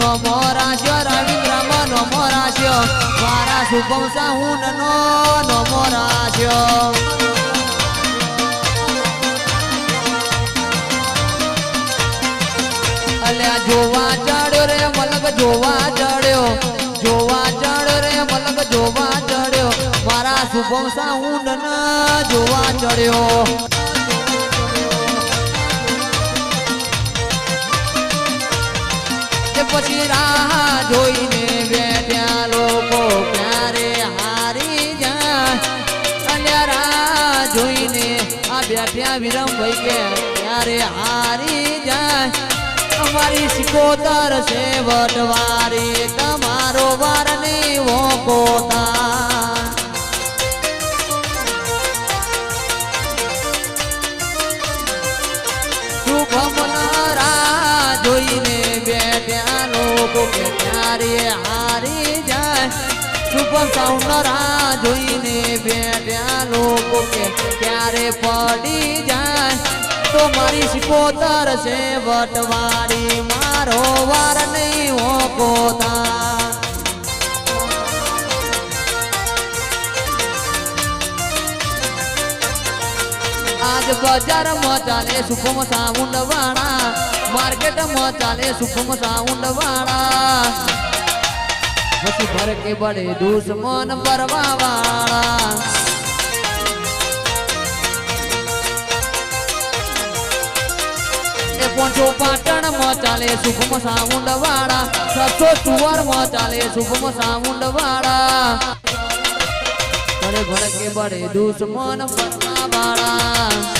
નમો રાશ્ય રવિન્દ્રમાં નમો રાશ્ય મારા શુભમ સાહુંડનો નમો રાશ્ય અલ્યા જોવા ચડ્યો રે મલક જોવા ચડ્યો રે મલક જોવા ચડ્યો મારા શુભમ સાહુંડના જોવા ચડ્યો પછી રાહ જોઈને બેઠ્યા લોકો ક્યારે હારી જાય અને રાહ જોઈને આ બેઠ્યા વિરમભાઈ કે ક્યારે હારી જાય અમારી સિકોતર છે વટવારી તમારો વાર નહીં વોકોતા શુભમના રાહ જોઈને બેઠ્યા લોકો કે ક્યારે હારી જાય શુભમ સાઉન્ડ રાહ જોઈને બેઠ્યા લોકો કે ક્યારે પડી જાય તો મારી સિકોતર છે વટવારી મારો વાર નહીં હોકોતા આજ બજારમાં ચાલે શુભમ સાઉન્ડ વાળા માર્કેટમાં ચાલે શુભમ સાઉન્ડ વાળા પછી ભર કે બડે દુશ્મન પરવા વાળા પોંચો પાટણ માં ચાલે શુભમ સાઉન્ડ વાળા 604 માં ચાલે શુભમ સાઉન્ડ વાળા ભર કે બડે દુશ્મન પરવા વાળા